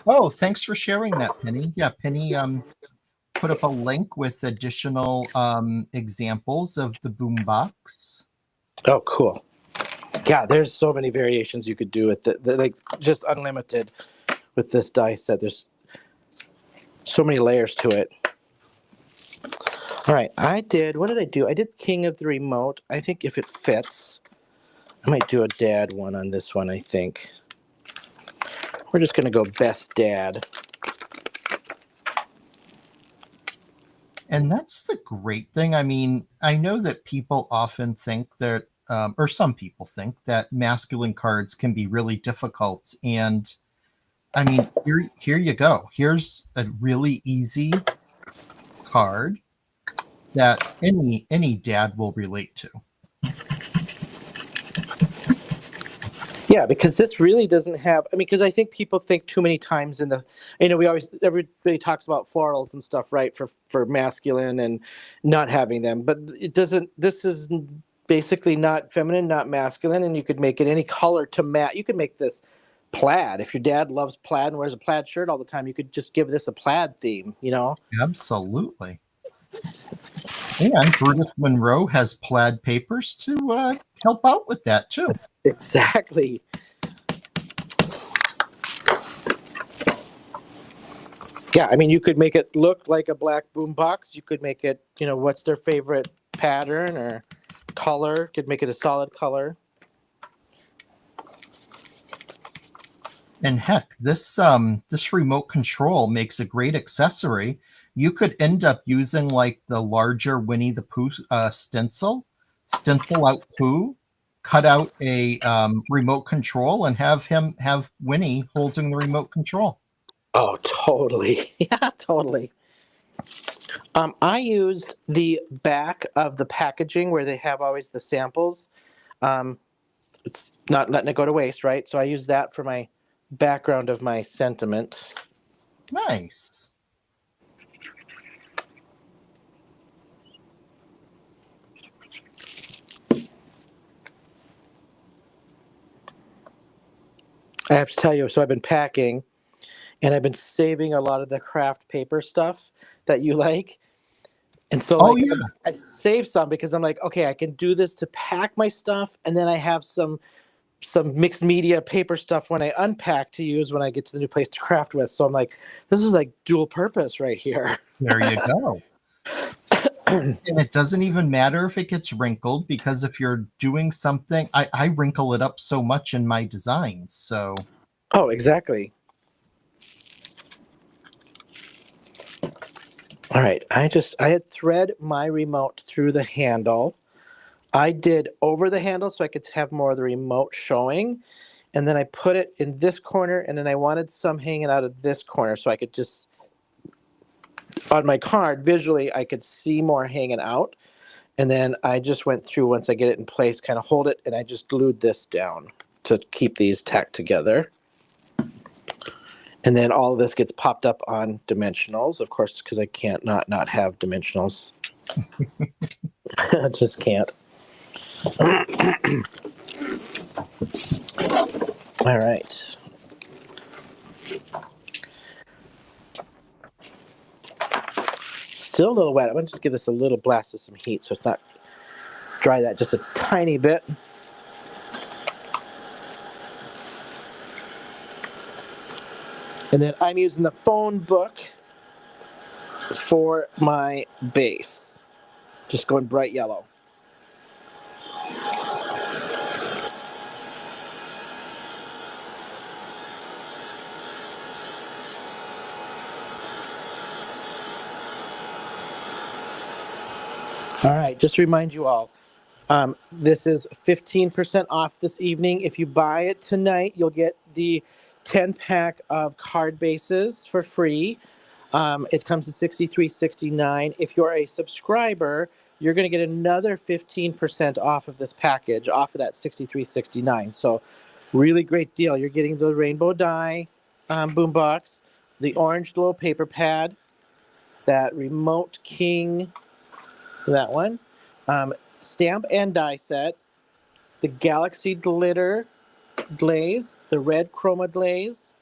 Oh, thanks for sharing that, Penny. Yeah, Penny put up a link with additional examples of the boombox. Oh, cool. Yeah, there's so many variations you could do with it. Like just unlimited with this die set. There's so many layers to it. All right, what did I do? I did King of the Remote. I think if it fits, I might do a dad one on this one, I think. We're just going to go best dad. And that's the great thing. I mean, I know that people often think that, or some people think that masculine cards can be really difficult. And I mean, here you go. Here's a really easy card that any dad will relate to. Yeah, because this really doesn't have, because I think people think too many times everybody talks about florals and stuff, right, for masculine and not having them, but this is basically not feminine, not masculine, and you could make it any color to match. You could make this plaid. If your dad loves plaid and wears a plaid shirt all the time, you could just give this a plaid theme, Absolutely. And Brutus Monroe has plaid papers to help out with that too. Exactly. Yeah, you could make it look like a black boombox. You could make it, what's their favorite pattern or color. Could make it a solid color. And heck, this remote control makes a great accessory. You could end up using like the larger Winnie the Pooh stencil out Pooh, cut out a remote control, and have Winnie holding the remote control. Oh, totally. Yeah, totally. I used the back of the packaging where they have always the samples. It's not letting it go to waste, right? So I use that for my background of my sentiment. Nice. I have to tell you, so I've been packing and I've been saving a lot of the craft paper stuff that you like. And so Oh like yeah. I save some because I'm like, okay, I can do this to pack my stuff, and then I have some mixed media paper stuff when I unpack to use when I get to the new place to craft with. So I'm like, this is like dual purpose right here. There you go. And it doesn't even matter if it gets wrinkled, because if you're doing something, I wrinkle it up so much in my designs. So Oh, exactly. All right, I had thread my remote through the handle. I did over the handle so I could have more of the remote showing. And then I put it in this corner, and then I wanted some hanging out of this corner so I could just, on my card, visually, I could see more hanging out. And then I just went through, once I get it in place, kind of hold it, and I just glued this down to keep these tacked together. And then all of this gets popped up on dimensionals, of course, because I can't not have dimensionals. I just can't. All right. Still a little wet. I'm going to just give this a little blast of some heat so it's not dry that just a tiny bit. And then I'm using the phone book for my base. Just going bright yellow. All right, just to remind you all, this is 15% off this evening. If you buy it tonight, you'll get the 10-pack of card bases for free. It comes to $63.69. If you're a subscriber, you're going to get another 15% off of this package, off of that $63.69. So really great deal. You're getting the rainbow die boombox, the orange little paper pad, that remote king, that one, stamp and die set, the galaxy glitter glaze, the red chroma glaze.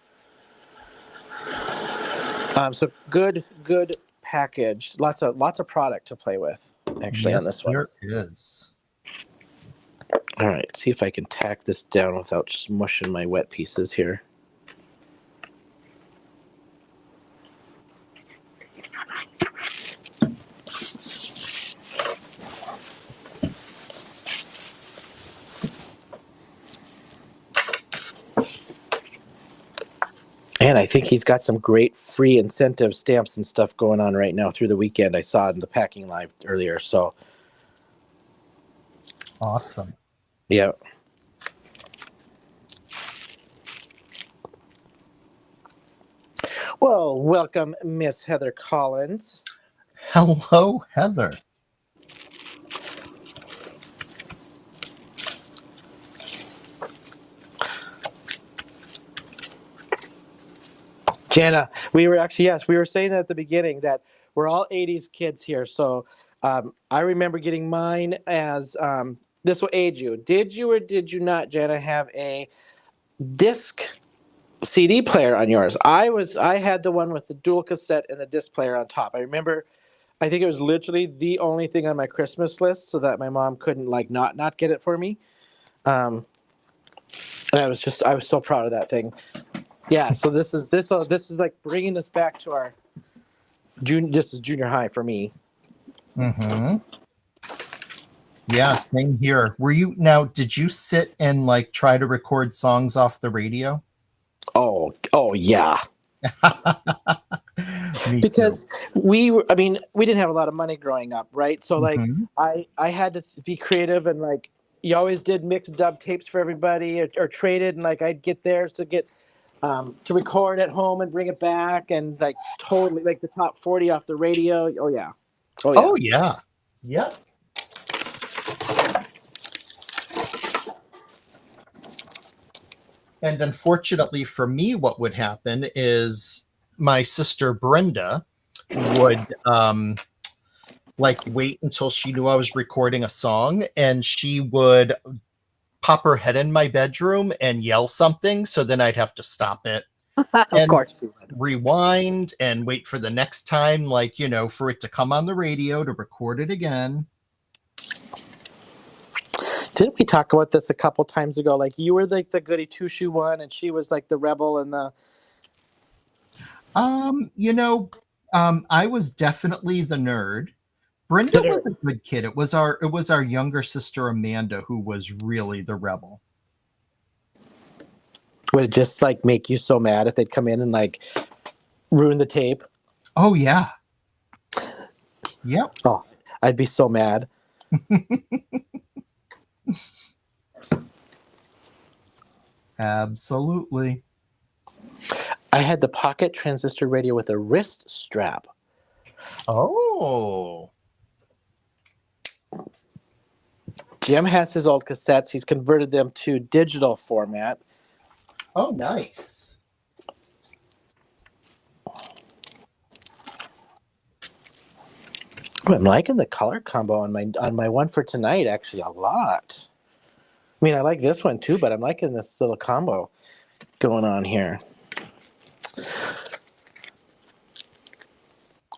So good package. Lots of product to play with, actually, yes, on this one. there is. All right, see if I can tack this down without smushing my wet pieces here. And I think he's got some great free incentive stamps and stuff going on right now through the weekend. I saw it in the packing live earlier. So Awesome. yeah. Well, welcome, Miss Heather Collins. Hello, Heather. Jana, we were actually, yes, we were saying that at the beginning that we're all 80s kids here. So I remember getting mine as, this will age you. Did you or did you not, Jana, have a disc CD player on yours? I had the one with the dual cassette and the disc player on top. I remember, I think it was literally the only thing on my Christmas list so that my mom couldn't like not get it for me. And I was so proud of that thing. Yeah, so this is like bringing us back to our this is junior high for me. Mm-hmm. Yeah, same here. Did you sit and like try to record songs off the radio? Oh yeah. Because we didn't have a lot of money growing up, right? So like I had to be creative, and like you always did mixed dub tapes for everybody or traded, and like I'd get theirs to get to record at home and bring it back and like totally like the top 40 off the radio. Oh yeah. Oh yeah. Oh yeah. Yep. And unfortunately for me, what would happen is my sister Brenda would like wait until she knew I was recording a song, and she would pop her head in my bedroom and yell something. So then I'd have to stop it Of and course. rewind and wait for the next time, like, you know, for it to come on the radio to record it again. Didn't we talk about this a couple times ago? Like you were like the goody two shoe one, and she was like the rebel and the. You know, I was definitely the nerd. Brenda was a good kid. It was our younger sister Amanda who was really the rebel. Would it just like make you so mad if they'd come in and like ruin the tape? Oh yeah. Yep. Oh, I'd be so mad. Absolutely. I had the pocket transistor radio with a wrist strap. Oh. Jim has his old cassettes. He's converted them to digital format. Oh, nice. I'm liking the color combo on my one for tonight actually a lot. I mean, I like this one too, but I'm liking this little combo going on here.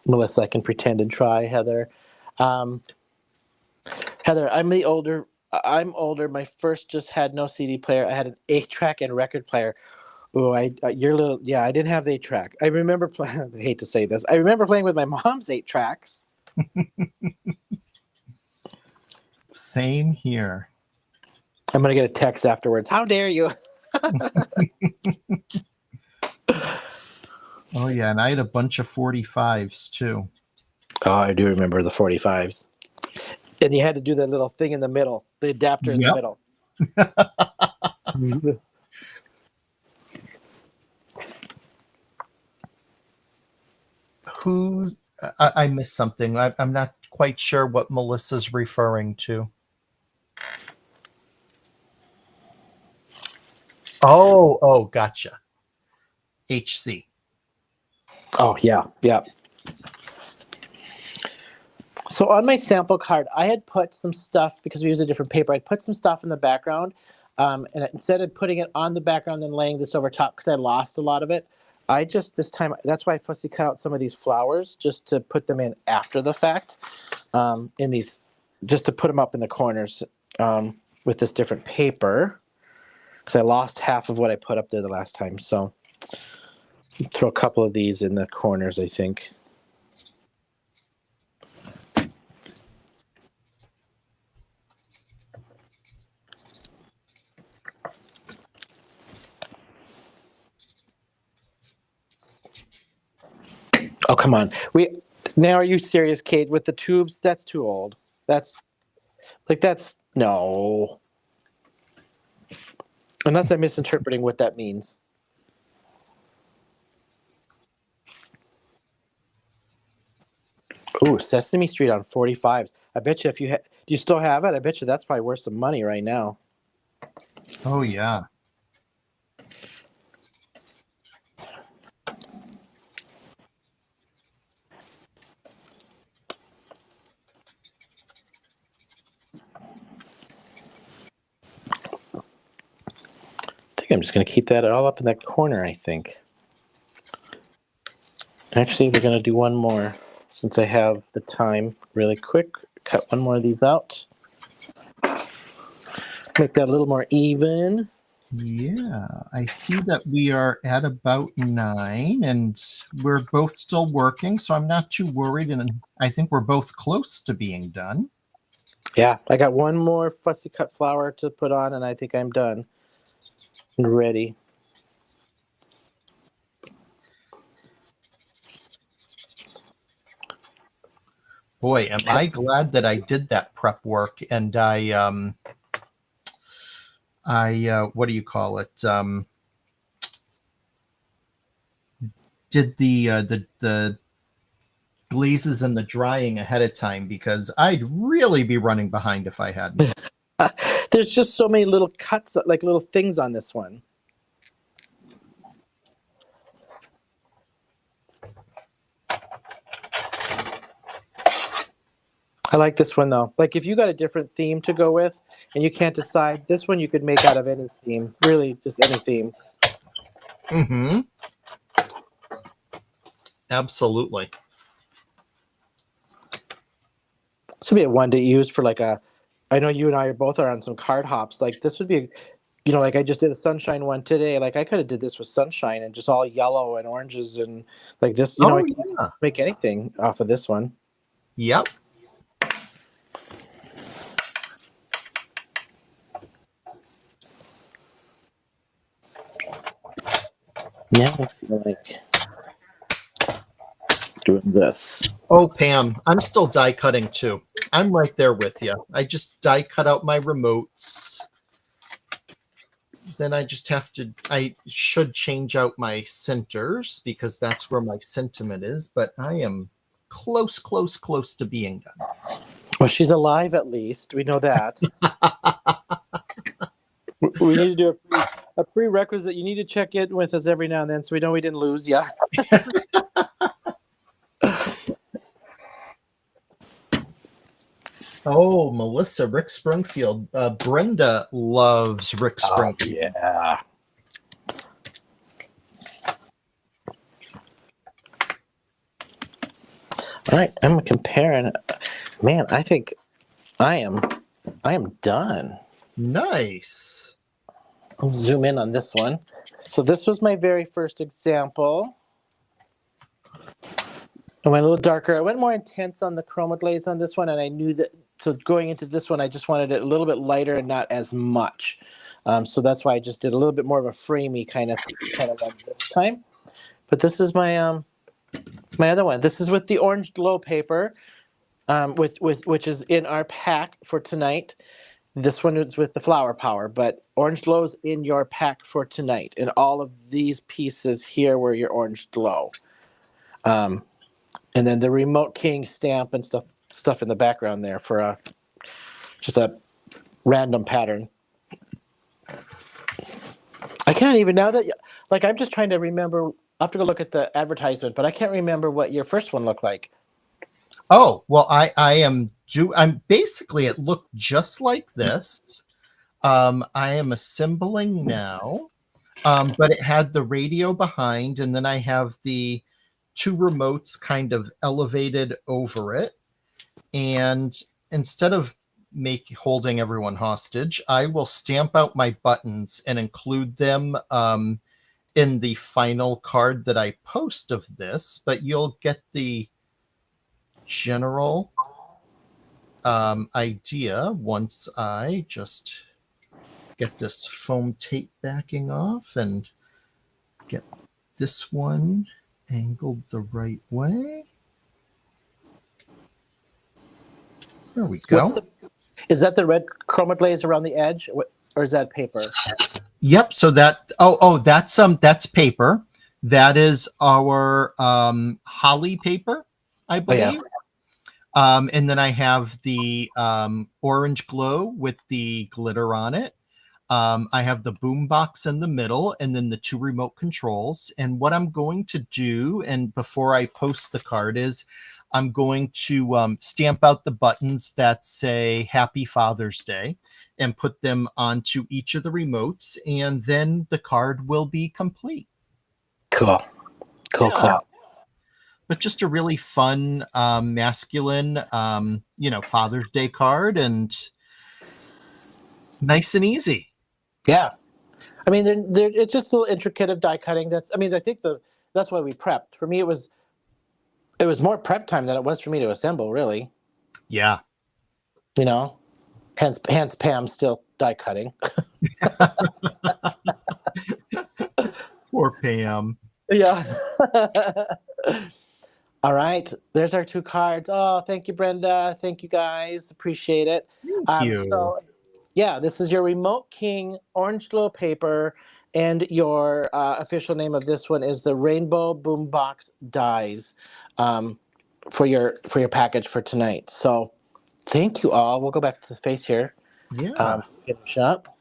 Melissa, I can pretend and try. Heather, Heather, I'm older. My first just had no CD player. I had an 8-track and record player. Oh, you're little. Yeah, I didn't have the 8-track. I remember playing. I hate to say this. I remember playing with my mom's 8-tracks. Same here. I'm gonna get a text afterwards. How dare you? Oh yeah, and I had a bunch of 45s too. Oh, I do remember the 45s. And you had to do that little thing in the middle, the adapter in the middle. I missed something. I'm not quite sure what Melissa's referring to. Oh, gotcha. HC. Oh, yeah. So on my sample card, I had put some stuff, because we use a different paper, I'd put some stuff in the background. And instead of putting it on the background and laying this over top, because I lost a lot of it, I just, this time, that's why I fussy cut out some of these flowers, just to put them in after the fact, in these, just to put them up in the corners with this different paper, because I lost half of what I put up there the last time. So throw a couple of these in the corners, I think. Oh, come on. Now are you serious, Kate? With the tubes, that's too old. No. Unless I'm misinterpreting what that means. Ooh, Sesame Street on 45s. I bet you do you still have it? I bet you that's probably worth some money right now. Oh, yeah. I think I'm just going to keep that all up in that corner, I think. Actually, we're going to do one more since I have the time really quick. Cut one more of these out. Make that a little more even. Yeah, I see that we are at about 9 and we're both still working, so I'm not too worried, and I think we're both close to being done. Yeah, I got one more fussy cut flower to put on, and I think I'm done and ready. Boy, am I glad that I did that prep work, and I what do you call it? did the glazes and the drying ahead of time, because I'd really be running behind if I hadn't. There's just so many little cuts, like little things on this one. I like this one though. Like if you got a different theme to go with and you can't decide, this one you could make out of any theme. Really, just any theme. Mm-hmm. Absolutely. This would be a one to use for like a. I know you and I are both on some card hops. Like this would be, you know, like I just did a sunshine one today. Like I could have did this with sunshine and just all yellow and oranges and like this. You know, I could make anything off of this one. Yep. Now I feel like doing this. Oh, Pam, I'm still die cutting too. I'm right there with you. I just die cut out my remotes. Then I just have to, I should change out my centers because that's where my sentiment is, but I am close to being done. Well, she's alive at least. We know that. We need to do a prerequisite. You need to check in with us every now and then so we know we didn't lose you. Oh, Melissa, Rick Springfield. Brenda loves Rick Springfield. Oh, yeah. All right, I'm comparing. Man, I think I am done. Nice. I'll zoom in on this one. So this was my very first example. I went a little darker. I went more intense on the chroma glaze on this one, and I knew that. So going into this one, I just wanted it a little bit lighter and not as much. So that's why I just did a little bit more of a framey kind of one this time. But this is my my other one. This is with the orange glow paper, which is in our pack for tonight. This one is with the flower power, but orange glow is in your pack for tonight. And all of these pieces here were your orange glow. And then the Remote King stamp and stuff in the background there for just a random pattern. I can't even, now that, like, I'm just trying to remember. I have to go look at the advertisement, but I can't remember what your first one looked like. Oh, well, I'm basically, it looked just like this. I am assembling now, but it had the radio behind, and then I have the two remotes kind of elevated over it. And instead of holding everyone hostage, I will stamp out my buttons and include them in the final card that I post of this, but you'll get the general idea once I just get this foam tape backing off and get this one angled the right way. There we go. Is that the red chroma glaze around the edge, or is that paper? Yep. So that that's paper. That is our holly paper, I believe. Oh, yeah. And then I have the orange glow with the glitter on it. I have the boom box in the middle, and then the two remote controls. And what I'm going to do, and before I post the card, is I'm going to stamp out the buttons that say Happy Father's Day and put them onto each of the remotes, and then the card will be complete. Cool. But just a really fun, masculine, Father's Day card, and nice and easy. Yeah. I mean, it's just a little intricate of die cutting. I think that's why we prepped. For me, it was more prep time than it was for me to assemble, really. Yeah. Hence Pam still die cutting. Poor Pam. Yeah. All right. There's our two cards. Oh, thank you, Brenda. Thank you, guys. Appreciate it. Thank you. So, yeah, this is your Remote King orange glow paper And your official name of this one is the Rainbow Boombox Dies for your package for tonight. So thank you all. We'll go back to the face here. Yeah. Finish up.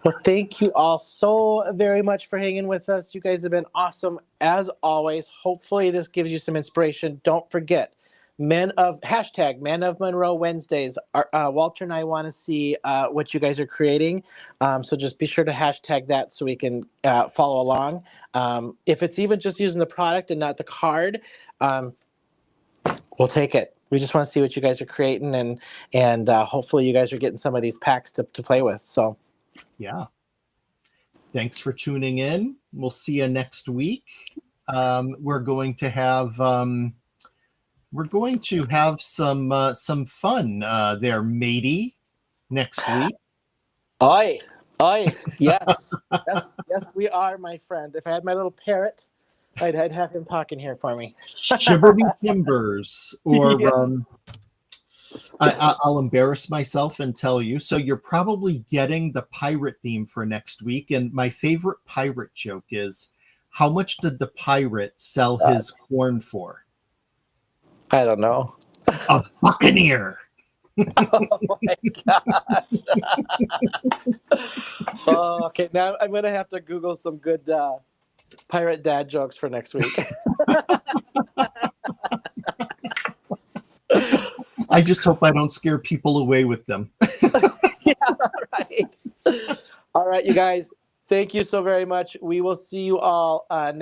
Well, thank you all so very much for hanging with us. You guys have been awesome as always. Hopefully this gives you some inspiration. Don't forget, hashtag Men of Monroe Wednesdays. Walter and I want to see what you guys are creating. So just be sure to hashtag that so we can follow along. If it's even just using the product and not the card, we'll take it. We just want to see what you guys are creating, and hopefully you guys are getting some of these packs to play with. So. Yeah. Thanks for tuning in. We'll see you next week. We're going to have some fun there, matey, next week. Oi, yes, yes, we are, my friend. If I had my little parrot, I'd have him talking here for me. Shiver me timbers, or Yes. I'll embarrass myself and tell you. So you're probably getting the pirate theme for next week. And my favorite pirate joke is, how much did the pirate sell his corn for? I don't know. A buccaneer. Oh my god. Oh, okay, now I'm gonna have to Google some good pirate dad jokes for next week. I just hope I don't scare people away with them. Yeah, right. All right, you guys. Thank you so very much. We will see you all next